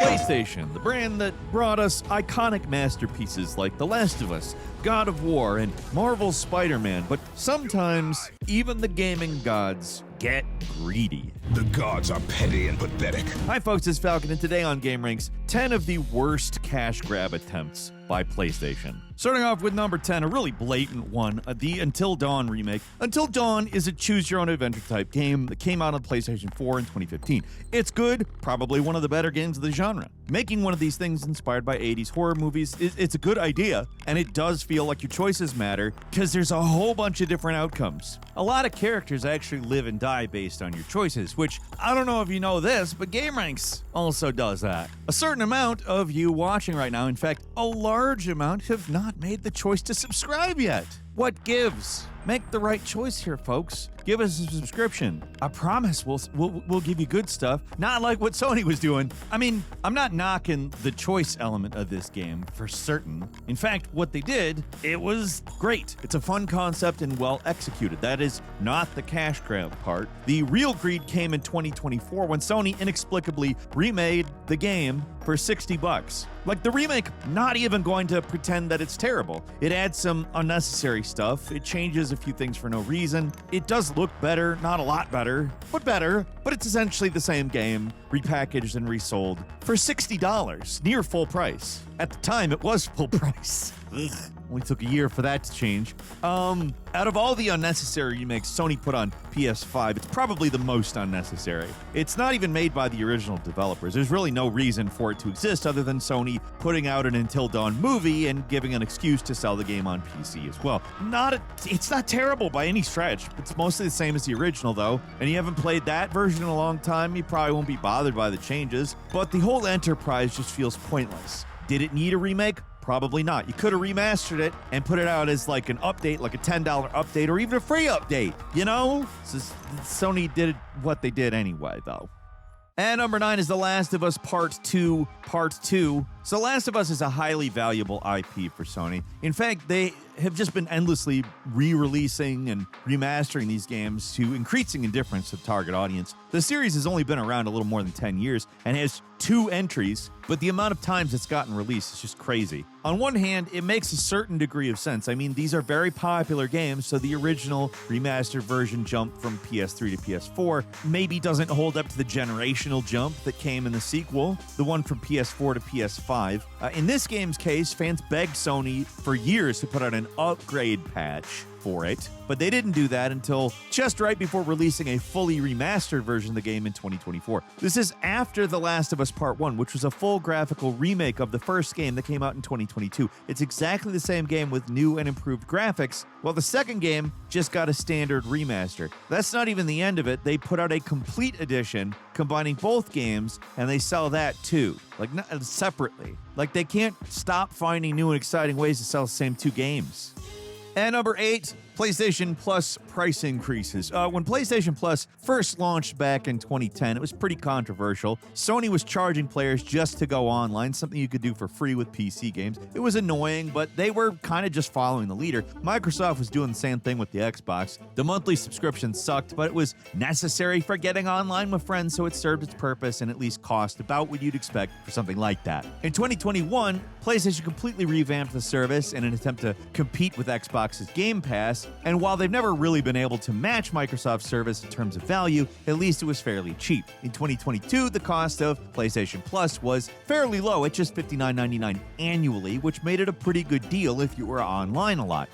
PlayStation, the brand that brought us iconic masterpieces like The Last of Us, God of War, and Marvel's Spider-Man, but sometimes even the gaming gods get greedy. The gods are petty and pathetic. Hi folks, it's Falcon, and today on gameranx, 10 of the worst cash grab attempts by PlayStation. Starting off with number 10, a really blatant one, the Until Dawn remake. Until Dawn is a choose-your-own-adventure type game that came out on PlayStation 4 in 2015. It's good, probably one of the better games of the genre. Making one of these things inspired by 80s horror movies, it's a good idea, and it does feel like your choices matter, because there's a whole bunch of different outcomes. A lot of characters actually live and die based on your choices, which, I don't know if you know this, but gameranx also does that. A certain amount of you watching right now, in fact, a large amount, have not made the choice to subscribe yet. What gives? Make the right choice here, folks. Give us a subscription. I promise we'll give you good stuff, not like what Sony was doing. I mean, I'm not knocking the choice element of this game for certain. In fact, what they did, it was great. It's a fun concept and well executed. That is not the cash grab part. The real greed came in 2024 when Sony inexplicably remade the game for $60. Like, the remake, not even going to pretend that it's terrible. It adds some unnecessary stuff. It changes a few things for no reason. It does look better, not a lot better, but it's essentially the same game, repackaged and resold for $60, near full price. At the time, it was full price. Ugh. Only took a year for that to change. Out of all the unnecessary remakes Sony put on PS5, it's probably the most unnecessary. It's not even made by the original developers. There's really no reason for it to exist other than Sony putting out an Until Dawn movie and giving an excuse to sell the game on PC as well. It's not terrible by any stretch. It's mostly the same as the original though, and you haven't played that version in a long time, you probably won't be bothered by the changes, but the whole enterprise just feels pointless. Did it need a remake? Probably not. You could have remastered it and put it out as like an update, like a $10 update or even a free update, you know? Sony did what they did anyway, though. And number 9 is The Last of Us Part 2. So Last of Us is a highly valuable IP for Sony. In fact, they have just been endlessly re-releasing and remastering these games to increasing indifference to the target audience. The series has only been around a little more than 10 years and has 2 entries, but the amount of times it's gotten released is just crazy. On one hand, it makes a certain degree of sense. I mean, these are very popular games, so the original remastered version jump from PS3 to PS4 maybe doesn't hold up to the generational jump that came in the sequel, the one from PS4 to PS5. In this game's case, fans begged Sony for years to put out an upgrade patch for it, but they didn't do that until just right before releasing a fully remastered version of the game in 2024. This is after The Last of Us Part 1, which was a full graphical remake of the first game that came out in 2022. It's exactly the same game with new and improved graphics, while the second game just got a standard remaster. That's not even the end of it. They put out a complete edition combining both games, and they sell that too, like separately. Like, they can't stop finding new and exciting ways to sell the same 2 games. And number 8, PlayStation Plus price increases. When PlayStation Plus first launched back in 2010, it was pretty controversial. Sony was charging players just to go online, something you could do for free with PC games. It was annoying, but they were kind of just following the leader. Microsoft was doing the same thing with the Xbox. The monthly subscription sucked, but it was necessary for getting online with friends, so it served its purpose and at least cost about what you'd expect for something like that. In 2021, PlayStation completely revamped the service in an attempt to compete with Xbox's Game Pass, and while they've never really been able to match Microsoft's service in terms of value, at least it was fairly cheap. In 2022, the cost of PlayStation Plus was fairly low at just $59.99 annually, which made it a pretty good deal if you were online a lot.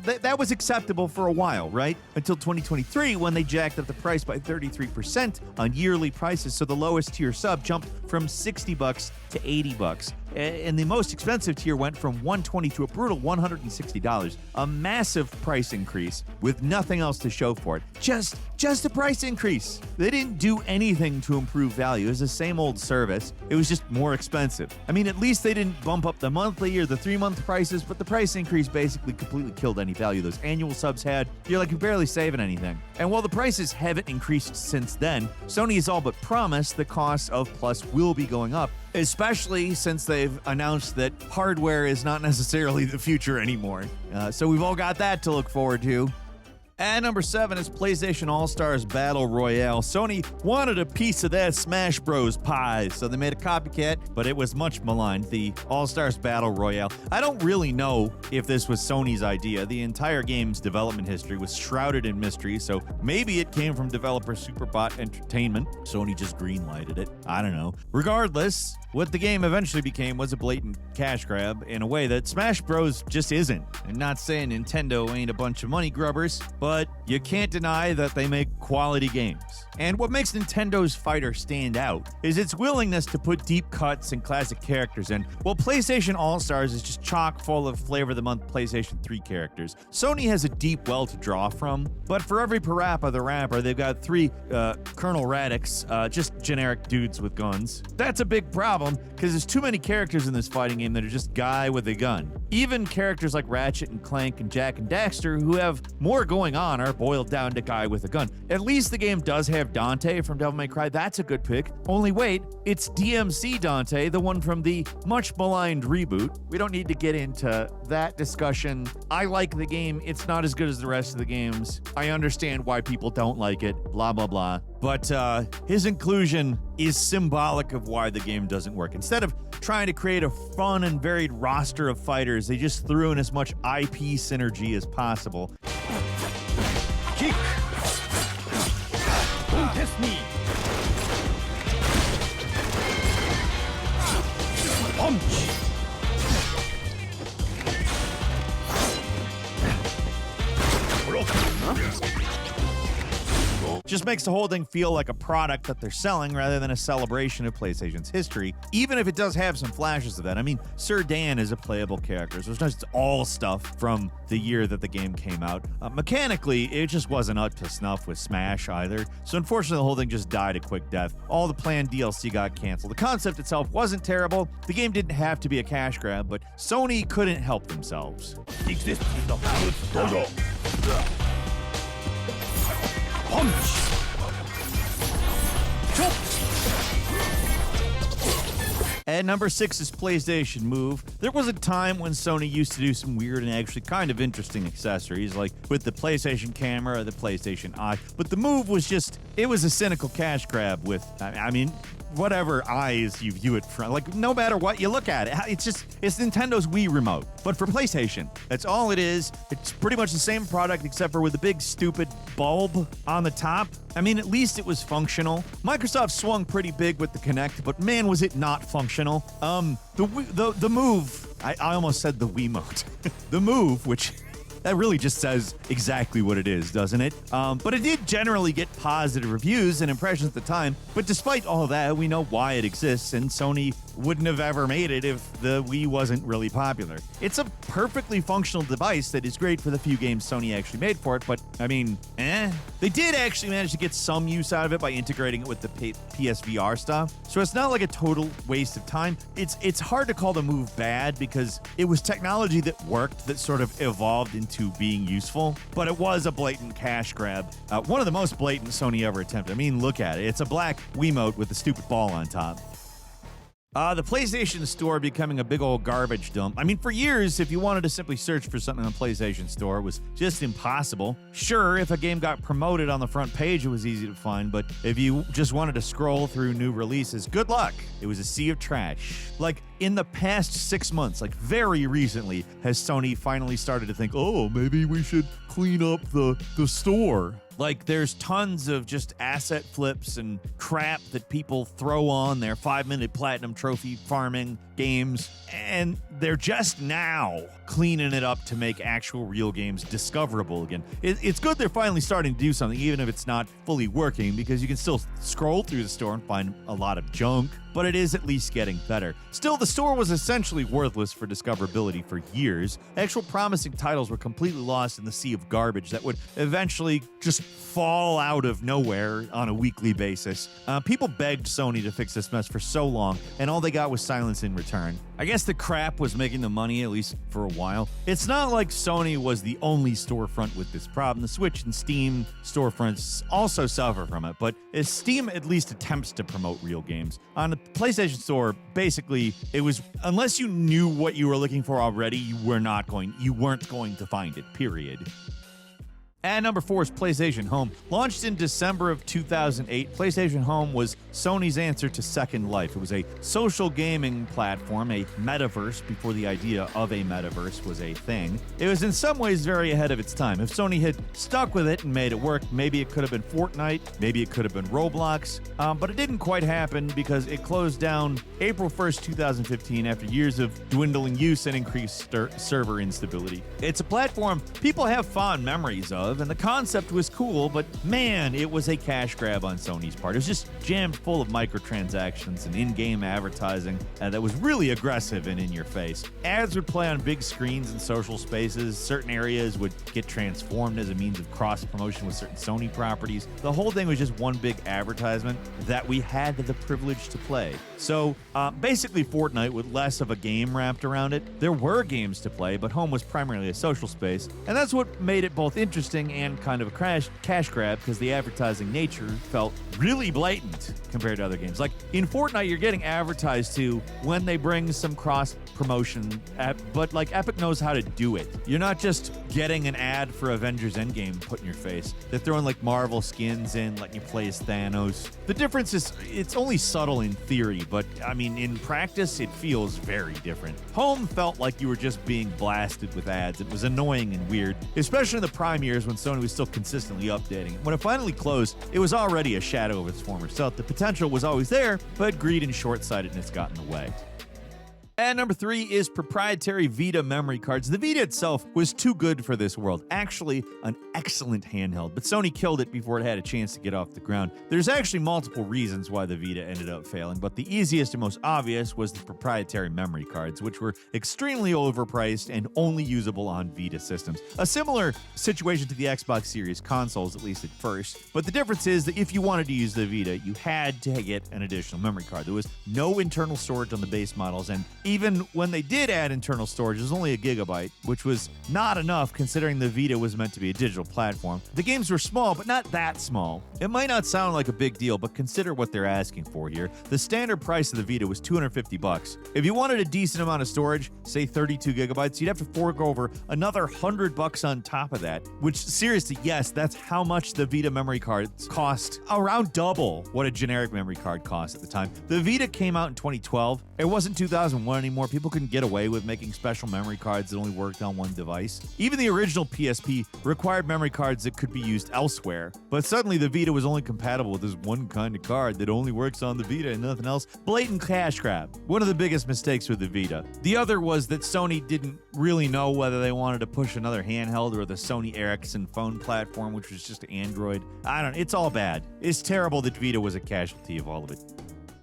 That was acceptable for a while, right? Until 2023, when they jacked up the price by 33% on yearly prices, so the lowest tier sub jumped from $60 to $80. And the most expensive tier went from $120 to a brutal $160. A massive price increase with nothing else to show for it. Just a price increase. They didn't do anything to improve value. It was the same old service. It was just more expensive. I mean, at least they didn't bump up the monthly or the 3-month prices, but the price increase basically completely killed any value those annual subs had. You're barely saving anything. And while the prices haven't increased since then, Sony has all but promised the cost of Plus will be going up, especially since they've announced that hardware is not necessarily the future anymore. So we've all got that to look forward to. At number 7 is PlayStation All-Stars Battle Royale. Sony wanted a piece of that Smash Bros. Pie, so they made a copycat, but it was much maligned, the All-Stars Battle Royale. I don't really know if this was Sony's idea. The entire game's development history was shrouded in mystery, so maybe it came from developer Superbot Entertainment. Sony just greenlighted it. I don't know. Regardless, what the game eventually became was a blatant cash grab in a way that Smash Bros. Just isn't. I'm not saying Nintendo ain't a bunch of money grubbers, but you can't deny that they make quality games. And what makes Nintendo's fighter stand out is its willingness to put deep cuts and classic characters in, while PlayStation All-Stars is just chock full of Flavor of the Month PlayStation 3 characters. Sony has a deep well to draw from, but for every Parappa the Rapper, they've got 3 Colonel Radix, just generic dudes with guns. That's a big problem, because there's too many characters in this fighting game that are just guy with a gun. Even characters like Ratchet and Clank and Jak and Daxter, who have more going on, are boiled down to guy with a gun. At least the game does have Dante from Devil May Cry. That's a good pick. Only wait, it's DMC Dante, the one from the much maligned reboot. We don't need to get into that discussion. I like the game. It's not as good as the rest of the games. I understand why people don't like it, blah, blah, blah. But his inclusion is symbolic of why the game doesn't work. Instead of trying to create a fun and varied roster of fighters, they just threw in as much IP synergy as possible. Kick! Don't test me! Punch! Just makes the whole thing feel like a product that they're selling rather than a celebration of PlayStation's history, even if it does have some flashes of that. I mean, Sir Dan is a playable character, so it's not just all stuff from the year that the game came out. Mechanically, it just wasn't up to snuff with Smash either, so unfortunately the whole thing just died a quick death. All the planned DLC got canceled. The concept itself wasn't terrible. The game didn't have to be a cash grab, but Sony couldn't help themselves. Punch! At number 6 is PlayStation Move. There was a time when Sony used to do some weird and actually kind of interesting accessories, like with the PlayStation camera or the PlayStation Eye. But the Move was just, it was a cynical cash grab with, I mean, whatever eyes you view it from. Like, no matter what you look at it, it's Nintendo's Wii remote. But for PlayStation, that's all it is. It's pretty much the same product except for with a big stupid bulb on the top. I mean, at least it was functional. Microsoft swung pretty big with the Kinect, but man, was it not functional. The Move, I almost said the Wiimote. The Move, which that really just says exactly what it is, doesn't it? But it did generally get positive reviews and impressions at the time. But despite all that, we know why it exists, and Sony wouldn't have ever made it if the Wii wasn't really popular. It's a perfectly functional device that is great for the few games Sony actually made for it, but, I mean, They did actually manage to get some use out of it by integrating it with the PSVR stuff, so it's not like a total waste of time. It's hard to call the Move bad because it was technology that worked that sort of evolved into being useful, but it was a blatant cash grab. One of the most blatant Sony ever attempted. I mean, look at it. It's a black Wiimote with a stupid ball on top. The PlayStation Store becoming a big old garbage dump. I mean, for years, if you wanted to simply search for something on the PlayStation Store, it was just impossible. Sure, if a game got promoted on the front page, it was easy to find, but if you just wanted to scroll through new releases, good luck. It was a sea of trash. Like, in the past 6 months, like very recently, has Sony finally started to think, oh, maybe we should clean up the store. Like, there's tons of just asset flips and crap that people throw on their 5-minute platinum trophy farming games, and they're just now cleaning it up to make actual real games discoverable again. It's good they're finally starting to do something, even if it's not fully working, because you can still scroll through the store and find a lot of junk, but it is at least getting better. Still, the store was essentially worthless for discoverability for years. Actual promising titles were completely lost in the sea of garbage that would eventually just fall out of nowhere on a weekly basis. People begged Sony to fix this mess for so long, and all they got was silence in return. I guess the crap was making the money, at least for a while. It's not like Sony was the only storefront with this problem. The Switch and Steam storefronts also suffer from it, but Steam at least attempts to promote real games. On the PlayStation Store, basically, it was, unless you knew what you were looking for already, you weren't going to find it, period. And number 4 is PlayStation Home. Launched in December of 2008, PlayStation Home was Sony's answer to Second Life. It was a social gaming platform, a metaverse before the idea of a metaverse was a thing. It was in some ways very ahead of its time. If Sony had stuck with it and made it work, maybe it could have been Fortnite, maybe it could have been Roblox, but it didn't quite happen because it closed down April 1st, 2015 after years of dwindling use and increased server instability. It's a platform people have fond memories of, and the concept was cool, but man, it was a cash grab on Sony's part. It was just jammed full of microtransactions and in-game advertising that was really aggressive and in your face. Ads would play on big screens and social spaces. Certain areas would get transformed as a means of cross-promotion with certain Sony properties. The whole thing was just one big advertisement that we had the privilege to play. So basically Fortnite with less of a game wrapped around it. There were games to play, but Home was primarily a social space, and that's what made it both interesting and kind of a cash grab because the advertising nature felt really blatant compared to other games. Like in Fortnite, you're getting advertised to when they bring some cross promotion, but like Epic knows how to do it. You're not just getting an ad for Avengers Endgame put in your face. They're throwing like Marvel skins in, letting you play as Thanos. The difference is it's only subtle in theory, but I mean in practice it feels very different. Home felt like you were just being blasted with ads. It was annoying and weird, especially in the prime years when Sony was still consistently updating it. When it finally closed, it was already a shadow of its former self. The potential was always there, but greed and short-sightedness got in the way. And number 3 is proprietary Vita memory cards. The Vita itself was too good for this world. Actually, an excellent handheld, but Sony killed it before it had a chance to get off the ground. There's actually multiple reasons why the Vita ended up failing, but the easiest and most obvious was the proprietary memory cards, which were extremely overpriced and only usable on Vita systems. A similar situation to the Xbox Series consoles, at least at first, but the difference is that if you wanted to use the Vita, you had to get an additional memory card. There was no internal storage on the base models, and even when they did add internal storage, it was only 1 gigabyte, which was not enough considering the Vita was meant to be a digital platform. The games were small, but not that small. It might not sound like a big deal, but consider what they're asking for here. The standard price of the Vita was $250. If you wanted a decent amount of storage, say 32 gigabytes, you'd have to fork over another $100 on top of that, which seriously, yes, that's how much the Vita memory cards cost. Around double what a generic memory card cost at the time. The Vita came out in 2012. It wasn't 2001 anymore. People couldn't get away with making special memory cards that only worked on one device. Even the original PSP required memory cards that could be used elsewhere, but suddenly the Vita was only compatible with this one kind of card that only works on the Vita and nothing else. Blatant cash grab. One of the biggest mistakes with the Vita. The other was that Sony didn't really know whether they wanted to push another handheld or the Sony Ericsson phone platform, which was just Android. It's all bad. It's terrible that Vita was a casualty of all of it.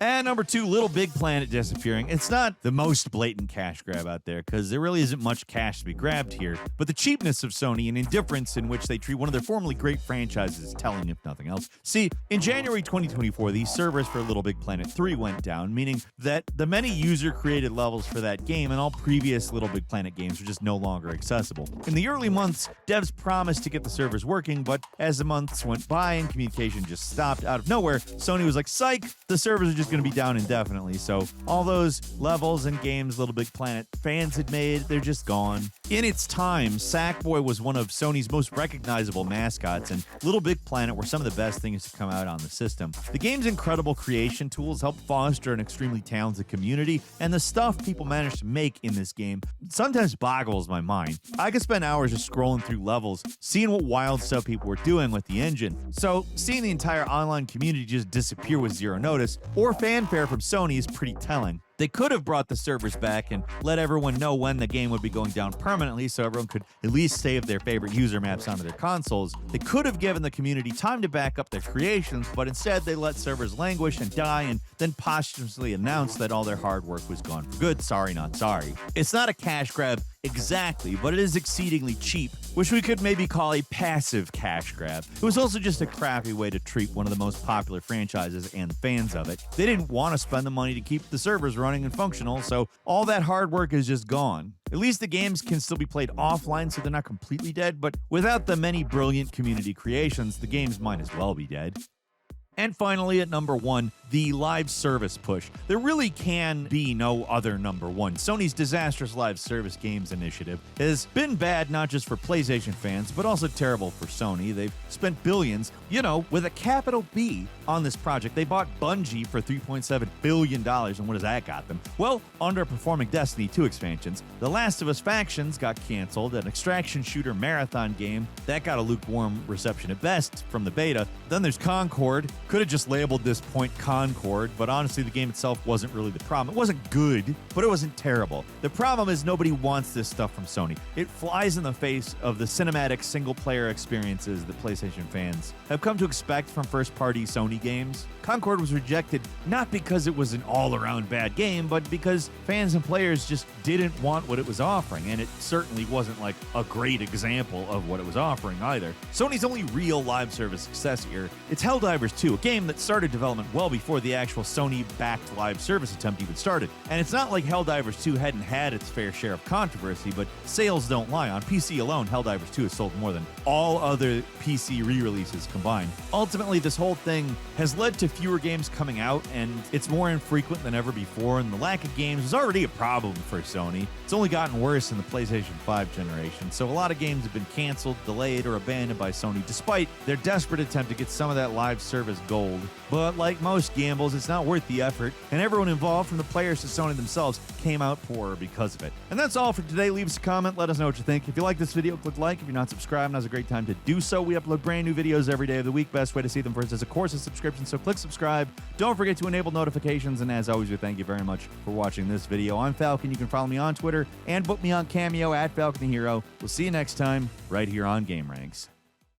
And number 2, Little Big Planet disappearing. It's not the most blatant cash grab out there because there really isn't much cash to be grabbed here, but the cheapness of Sony and indifference in which they treat one of their formerly great franchises is telling, if nothing else. See, in January 2024, the servers for Little Big Planet 3 went down, meaning that the many user-created levels for that game and all previous Little Big Planet games were just no longer accessible. In the early months, devs promised to get the servers working, but as the months went by and communication just stopped out of nowhere, Sony was like, psych, the servers are just going to be down indefinitely. So all those levels and games Little Big Planet fans had made, they're just gone. In its time, Sackboy was one of Sony's most recognizable mascots, and Little Big Planet were some of the best things to come out on the system. The game's incredible creation tools help foster an extremely talented community, and the stuff people managed to make in this game sometimes boggles my mind. I could spend hours just scrolling through levels, seeing what wild stuff people were doing with the engine. So seeing the entire online community just disappear with zero notice, or fanfare from Sony, is pretty telling. They could have brought the servers back and let everyone know when the game would be going down permanently so everyone could at least save their favorite user maps onto their consoles. They could have given the community time to back up their creations, but instead they let servers languish and die and then posthumously announced that all their hard work was gone for good. Sorry, not sorry. It's not a cash grab exactly, but it is exceedingly cheap, which we could maybe call a passive cash grab. It was also just a crappy way to treat one of the most popular franchises and fans of it. They didn't want to spend the money to keep the servers running and functional, so all that hard work is just gone. At least the games can still be played offline, so they're not completely dead, but without the many brilliant community creations, the games might as well be dead. And finally, at number 1, the live service push. There really can be no other number 1. Sony's disastrous live service games initiative has been bad not just for PlayStation fans, but also terrible for Sony. They've spent billions, with a capital B on this project. They bought Bungie for $3.7 billion, and what has that got them? Well, underperforming Destiny 2 expansions. The Last of Us Factions got canceled, an extraction shooter marathon game that got a lukewarm reception at best from the beta. Then there's Concord. Could have just labeled this point Concord, but honestly, the game itself wasn't really the problem. It wasn't good, but it wasn't terrible. The problem is nobody wants this stuff from Sony. It flies in the face of the cinematic single-player experiences that PlayStation fans have come to expect from first-party Sony games. Concord was rejected not because it was an all-around bad game, but because fans and players just didn't want what it was offering, and it certainly wasn't like a great example of what it was offering either. Sony's only real live service success here, it's Helldivers 2, a game that started development well before the actual Sony-backed live service attempt even started. And it's not like Helldivers 2 hadn't had its fair share of controversy, but sales don't lie. On PC alone, Helldivers 2 has sold more than all other PC re-releases combined. Ultimately, this whole thing has led to fewer games coming out, and it's more infrequent than ever before, and the lack of games was already a problem for Sony. It's only gotten worse in the PlayStation 5 generation, so a lot of games have been canceled, delayed, or abandoned by Sony, despite their desperate attempt to get some of that live service gold. But like most gambles, it's not worth the effort, and everyone involved, from the players to Sony themselves, came out poorer because of it. And that's all for today. Leave us a comment, let us know what you think. If you like this video, click like. If you're not subscribed, now's a great time to do so. We upload brand new videos every day of the week. Best way to see them first is, of course, a subscription, so click subscribe. Don't forget to enable notifications, and as always, we thank you very much for watching this video. I'm Falcon. You can follow me on Twitter and book me on Cameo at Falcon the Hero. We'll see you next time right here on GameRanx.